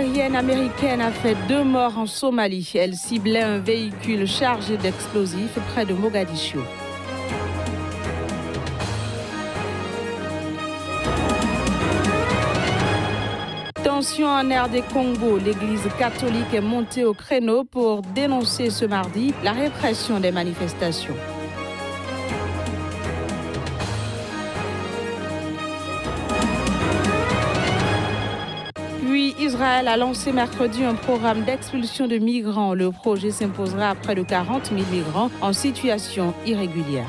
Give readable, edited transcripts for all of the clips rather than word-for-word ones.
aérienne américaine a fait 2 morts en Somalie. Elle ciblait un véhicule chargé d'explosifs près de Mogadiscio. Tension en RD Congo, l'église catholique est montée au créneau pour dénoncer ce mardi la répression des manifestations. Puis Israël a lancé mercredi un programme d'expulsion de migrants. Le projet s'imposera à près de 40 000 migrants en situation irrégulière.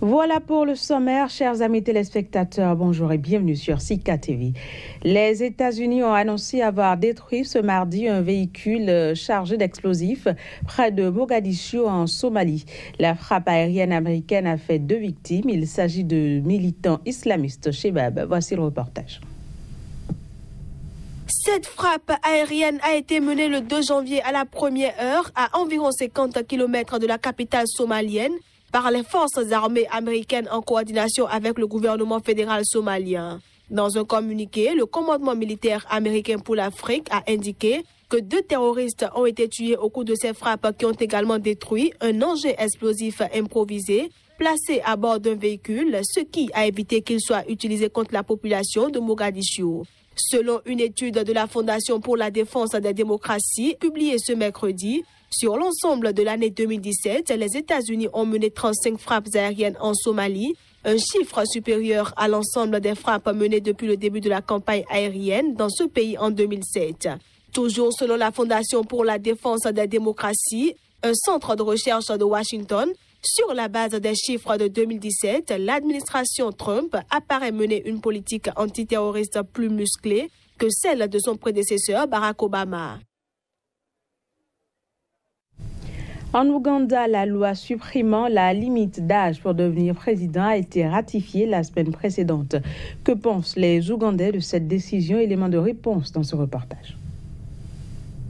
Voilà pour le sommaire, chers amis téléspectateurs, bonjour et bienvenue sur Sika TV. Les États-Unis ont annoncé avoir détruit ce mardi un véhicule chargé d'explosifs près de Mogadiscio en Somalie. La frappe aérienne américaine a fait 2 victimes. Il s'agit de militants islamistes Shebab. Voici le reportage. Cette frappe aérienne a été menée le 2 janvier à la première heure à environ 50 km de la capitale somalienne par les forces armées américaines en coordination avec le gouvernement fédéral somalien. Dans un communiqué, le commandement militaire américain pour l'Afrique a indiqué que 2 terroristes ont été tués au cours de ces frappes qui ont également détruit un engin explosif improvisé placé à bord d'un véhicule, ce qui a évité qu'il soit utilisé contre la population de Mogadiscio. Selon une étude de la Fondation pour la défense des démocraties publiée ce mercredi, sur l'ensemble de l'année 2017, les États-Unis ont mené 35 frappes aériennes en Somalie, un chiffre supérieur à l'ensemble des frappes menées depuis le début de la campagne aérienne dans ce pays en 2007. Toujours selon la Fondation pour la défense des démocraties, un centre de recherche de Washington, sur la base des chiffres de 2017, l'administration Trump apparaît mener une politique antiterroriste plus musclée que celle de son prédécesseur Barack Obama. En Ouganda, la loi supprimant la limite d'âge pour devenir président a été ratifiée la semaine précédente. Que pensent les Ougandais de cette décision? Élément de réponse dans ce reportage.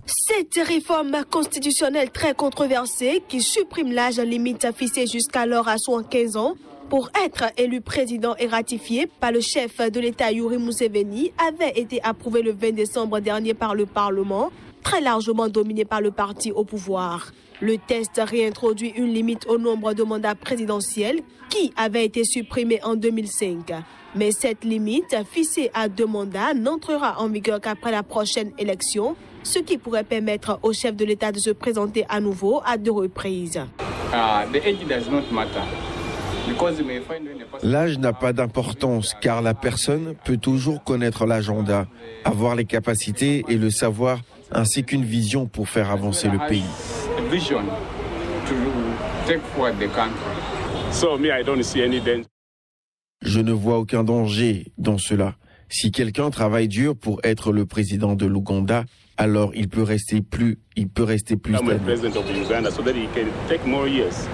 Cette réforme constitutionnelle très controversée qui supprime l'âge limite fixé jusqu'alors à 75 ans pour être élu président et ratifié par le chef de l'État Yoweri Museveni avait été approuvée le 20 décembre dernier par le Parlement, très largement dominé par le parti au pouvoir. Le texte réintroduit une limite au nombre de mandats présidentiels qui avait été supprimée en 2005. Mais cette limite, fixée à 2 mandats, n'entrera en vigueur qu'après la prochaine élection, ce qui pourrait permettre au chef de l'État de se présenter à nouveau à 2 reprises. L'âge n'a pas d'importance car la personne peut toujours connaître l'agenda, avoir les capacités et le savoir ainsi qu'une vision pour faire avancer le pays. Je ne vois aucun danger dans cela. Si quelqu'un travaille dur pour être le président de l'Ouganda, alors il peut rester plus stable.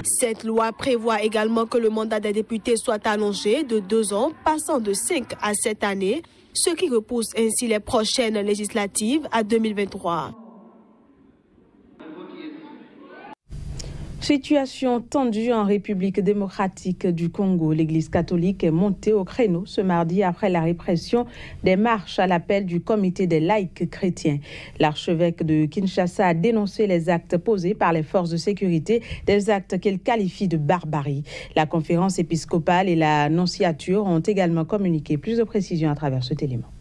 Cette loi prévoit également que le mandat des députés soit allongé de 2 ans, passant de 5 à 7 années, ce qui repousse ainsi les prochaines législatives à 2023. Situation tendue en République démocratique du Congo. L'Église catholique est montée au créneau ce mardi après la répression des marches à l'appel du comité des laïcs chrétiens. L'archevêque de Kinshasa a dénoncé les actes posés par les forces de sécurité, des actes qu'il qualifie de barbarie. La conférence épiscopale et la nonciature ont également communiqué plus de précisions à travers cet élément.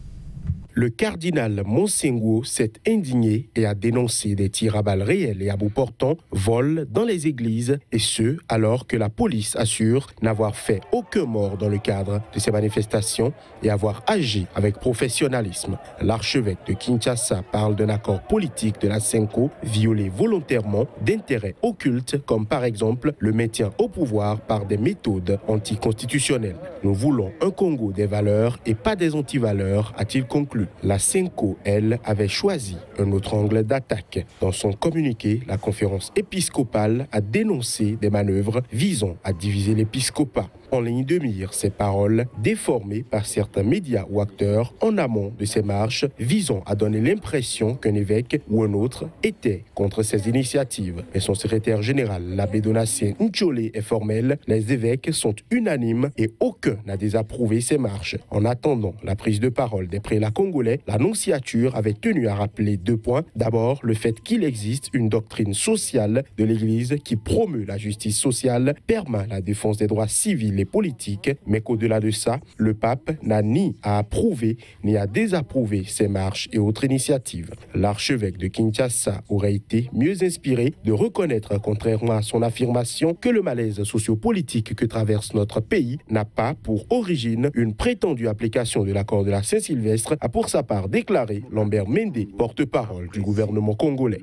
Le cardinal Monsengo s'est indigné et a dénoncé des tirs à balles réels et à bout portant, vols dans les églises, et ce, alors que la police assure n'avoir fait aucun mort dans le cadre de ces manifestations et avoir agi avec professionnalisme. L'archevêque de Kinshasa parle d'un accord politique de la Senko violé volontairement d'intérêts occultes, comme par exemple le maintien au pouvoir par des méthodes anticonstitutionnelles. Nous voulons un Congo des valeurs et pas des antivaleurs, a-t-il conclu. La Senko, elle, avait choisi un autre angle d'attaque. Dans son communiqué, la conférence épiscopale a dénoncé des manœuvres visant à diviser l'épiscopat. en ligne de mire ces paroles déformées par certains médias ou acteurs en amont de ces marches visant à donner l'impression qu'un évêque ou un autre était contre ces initiatives. Mais son secrétaire général, l'abbé Donatien Ntcholé, est formel. Les évêques sont unanimes et aucun n'a désapprouvé ces marches. En attendant la prise de parole des prélats congolais, la nonciature avait tenu à rappeler 2 points. D'abord, le fait qu'il existe une doctrine sociale de l'Église qui promeut la justice sociale, permet la défense des droits civils et politiques, mais qu'au-delà de ça, le pape n'a ni à approuver ni à désapprouver ces marches et autres initiatives. L'archevêque de Kinshasa aurait été mieux inspiré de reconnaître, contrairement à son affirmation, que le malaise sociopolitique que traverse notre pays n'a pas pour origine une prétendue application de l'accord de la Saint-Sylvestre, a pour sa part déclaré Lambert Mende, porte-parole du gouvernement congolais.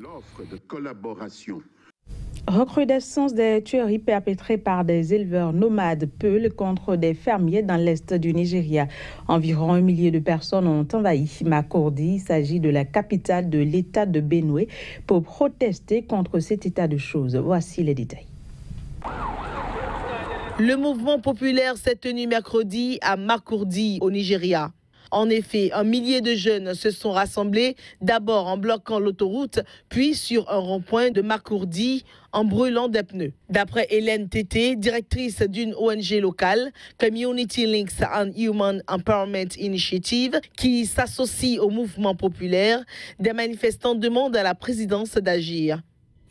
Recrudescence des tueries perpétrées par des éleveurs nomades Peuls contre des fermiers dans l'est du Nigeria. Environ 1 millier de personnes ont envahi Makurdi. Il s'agit de la capitale de l'état de Benue pour protester contre cet état de choses. Voici les détails. Le mouvement populaire s'est tenu mercredi à Makurdi, au Nigeria. En effet, 1 millier de jeunes se sont rassemblés, d'abord en bloquant l'autoroute, puis sur un rond-point de Makurdi en brûlant des pneus. D'après Hélène Tété, directrice d'une ONG locale, Community Links and Human Empowerment Initiative, qui s'associe au mouvement populaire, des manifestants demandent à la présidence d'agir.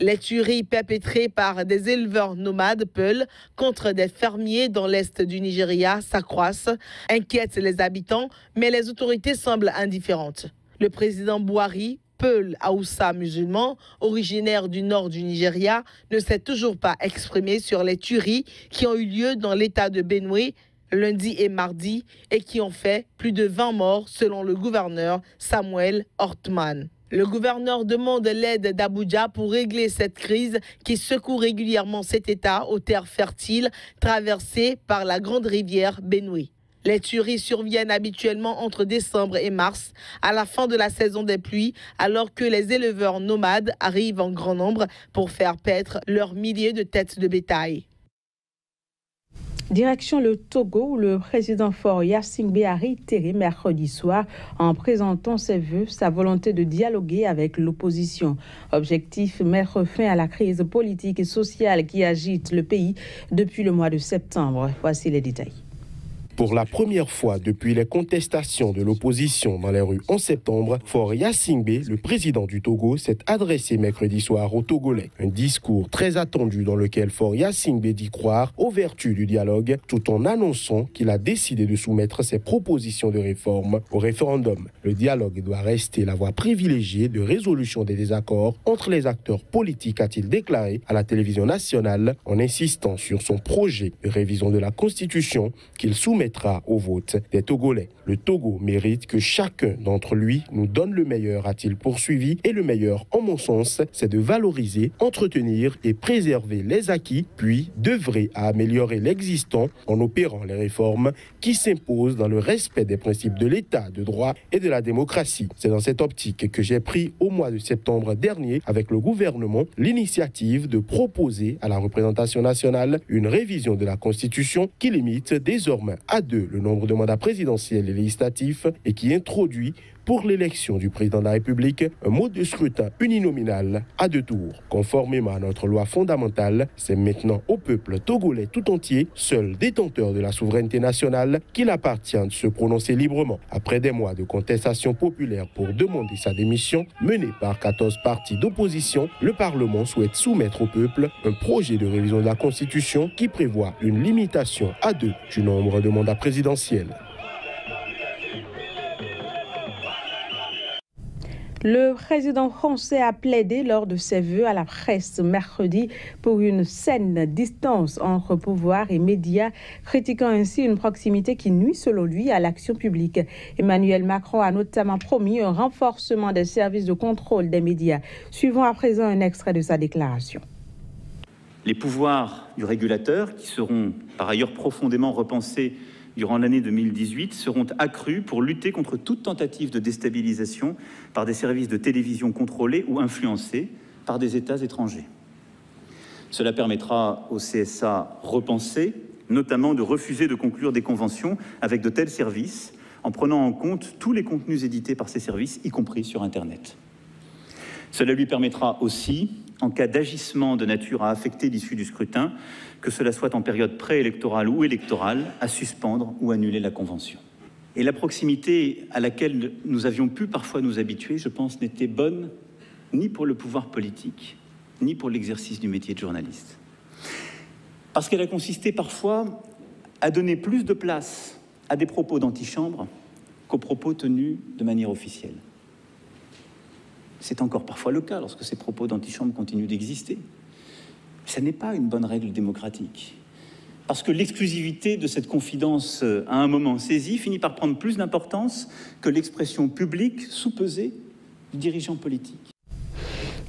Les tueries perpétrées par des éleveurs nomades Peuls contre des fermiers dans l'est du Nigeria s'accroissent, inquiètent les habitants, mais les autorités semblent indifférentes. Le président Buhari, Peul Aoussa musulman, originaire du nord du Nigeria, ne s'est toujours pas exprimé sur les tueries qui ont eu lieu dans l'état de Benue lundi et mardi et qui ont fait plus de 20 morts selon le gouverneur Samuel Ortman. Le gouverneur demande l'aide d'Abuja pour régler cette crise qui secoue régulièrement cet État aux terres fertiles traversées par la grande rivière Benue. Les tueries surviennent habituellement entre décembre et mars, à la fin de la saison des pluies, alors que les éleveurs nomades arrivent en grand nombre pour faire paître leurs milliers de têtes de bétail. Direction le Togo, où le président Faure Gnassingbé a réitéré mercredi soir en présentant ses vœux sa volonté de dialoguer avec l'opposition. Objectif, mettre fin à la crise politique et sociale qui agite le pays depuis le mois de septembre. Voici les détails. Pour la première fois depuis les contestations de l'opposition dans les rues en septembre, Faure Gnassingbé, le président du Togo, s'est adressé mercredi soir aux Togolais. Un discours très attendu dans lequel Faure Gnassingbé dit croire aux vertus du dialogue, tout en annonçant qu'il a décidé de soumettre ses propositions de réforme au référendum. Le dialogue doit rester la voie privilégiée de résolution des désaccords entre les acteurs politiques, a-t-il déclaré à la télévision nationale, en insistant sur son projet de révision de la Constitution qu'il soumettra au vote des Togolais. Le Togo mérite que chacun d'entre lui nous donne le meilleur, a-t-il poursuivi, et le meilleur, en mon sens, c'est de valoriser, entretenir et préserver les acquis, puis d'œuvrer à améliorer l'existant en opérant les réformes qui s'imposent dans le respect des principes de l'État de droit et de la démocratie. C'est dans cette optique que j'ai pris au mois de septembre dernier avec le gouvernement l'initiative de proposer à la représentation nationale une révision de la Constitution qui limite désormais à 2 le nombre de mandats présidentiels et législatifs et qui introduit pour l'élection du président de la République un mode de scrutin uninominal à 2 tours. Conformément à notre loi fondamentale, c'est maintenant au peuple togolais tout entier, seul détenteur de la souveraineté nationale, qu'il appartient de se prononcer librement. Après des mois de contestation populaire pour demander sa démission, menée par 14 partis d'opposition, le Parlement souhaite soumettre au peuple un projet de révision de la Constitution qui prévoit une limitation à 2 du nombre de mandats présidentiels. Le président français a plaidé lors de ses vœux à la presse mercredi pour une saine distance entre pouvoir et médias, critiquant ainsi une proximité qui nuit selon lui à l'action publique. Emmanuel Macron a notamment promis un renforcement des services de contrôle des médias. Suivons à présent un extrait de sa déclaration. Les pouvoirs du régulateur, qui seront par ailleurs profondément repensés durant l'année 2018, seront accrus pour lutter contre toute tentative de déstabilisation par des services de télévision contrôlés ou influencés par des États étrangers. Cela permettra au CSA repensé notamment de refuser de conclure des conventions avec de tels services, en prenant en compte tous les contenus édités par ces services, y compris sur Internet. Cela lui permettra aussi, en cas d'agissement de nature à affecter l'issue du scrutin, que cela soit en période préélectorale ou électorale, à suspendre ou annuler la convention. Et la proximité à laquelle nous avions pu parfois nous habituer, je pense, n'était bonne ni pour le pouvoir politique, ni pour l'exercice du métier de journaliste. Parce qu'elle a consisté parfois à donner plus de place à des propos d'antichambre qu'aux propos tenus de manière officielle. C'est encore parfois le cas lorsque ces propos d'antichambre continuent d'exister. Ce n'est pas une bonne règle démocratique. Parce que l'exclusivité de cette confidence à un moment saisi finit par prendre plus d'importance que l'expression publique soupesée du dirigeant politique.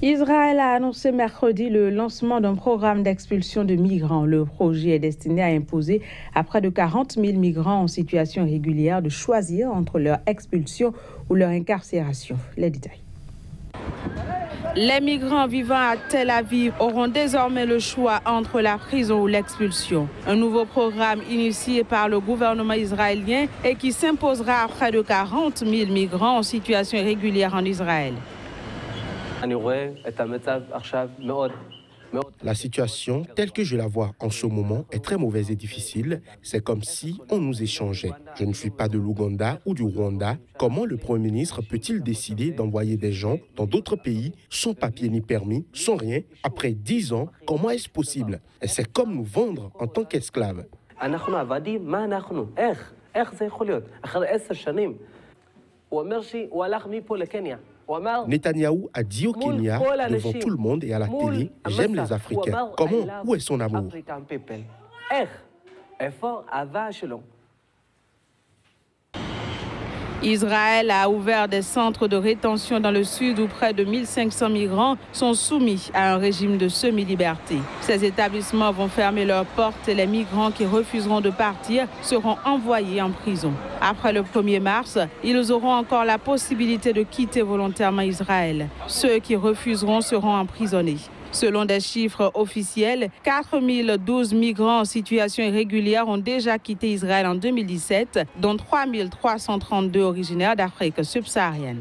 Israël a annoncé mercredi le lancement d'un programme d'expulsion de migrants. Le projet est destiné à imposer à près de 40 000 migrants en situation irrégulière de choisir entre leur expulsion ou leur incarcération. Les détails. Les migrants vivant à Tel Aviv auront désormais le choix entre la prison ou l'expulsion. Un nouveau programme initié par le gouvernement israélien et qui s'imposera à près de 40 000 migrants en situation irrégulière en Israël. La situation, telle que je la vois en ce moment, est très mauvaise et difficile. C'est comme si on nous échangeait. Je ne suis pas de l'Ouganda ou du Rwanda. Comment le Premier ministre peut-il décider d'envoyer des gens dans d'autres pays sans papier ni permis, sans rien, après 10 ans? Comment est-ce possible? Et c'est comme nous vendre en tant qu'esclaves. Netanyahou a dit au Kenya, devant tout le monde et à la télé, « J'aime les Africains ». Comment? Où est son amour? Israël a ouvert des centres de rétention dans le sud où près de 1500 migrants sont soumis à un régime de semi-liberté. Ces établissements vont fermer leurs portes et les migrants qui refuseront de partir seront envoyés en prison. Après le 1er mars, ils auront encore la possibilité de quitter volontairement Israël. Ceux qui refuseront seront emprisonnés. Selon des chiffres officiels, 4012 migrants en situation irrégulière ont déjà quitté Israël en 2017, dont 3332 originaires d'Afrique subsaharienne.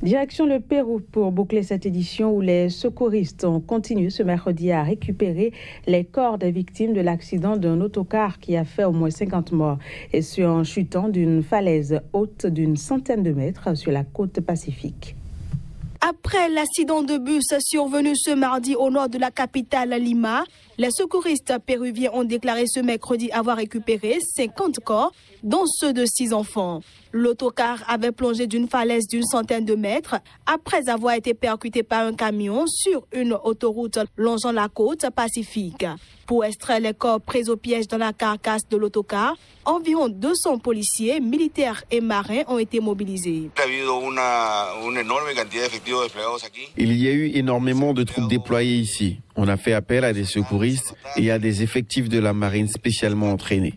Direction le Pérou pour boucler cette édition où les secouristes ont continué ce mercredi à récupérer les corps des victimes de l'accident d'un autocar qui a fait au moins 50 morts et ce en chutant d'une falaise haute d'une centaine de mètres sur la côte pacifique. Après l'accident de bus survenu ce mardi au nord de la capitale Lima, les secouristes péruviens ont déclaré ce mercredi avoir récupéré 50 corps, dont ceux de 6 enfants. L'autocar avait plongé d'une falaise d'une centaine de mètres après avoir été percuté par un camion sur une autoroute longeant la côte pacifique. Pour extraire les corps pris au piège dans la carcasse de l'autocar, environ 200 policiers, militaires et marins ont été mobilisés. Il y a eu énormément de troupes déployées ici. On a fait appel à des secouristes et à des effectifs de la marine spécialement entraînés.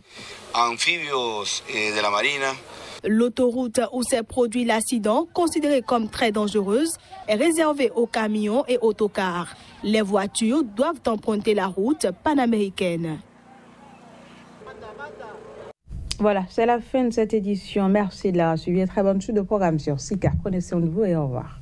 L'autoroute où s'est produit l'accident, considérée comme très dangereuse, est réservée aux camions et autocars. Les voitures doivent emprunter la route panaméricaine. Voilà, c'est la fin de cette édition. Merci de l'avoir suivi. Très bonne suite de programme sur SICA. Prenez soin de vous et au revoir.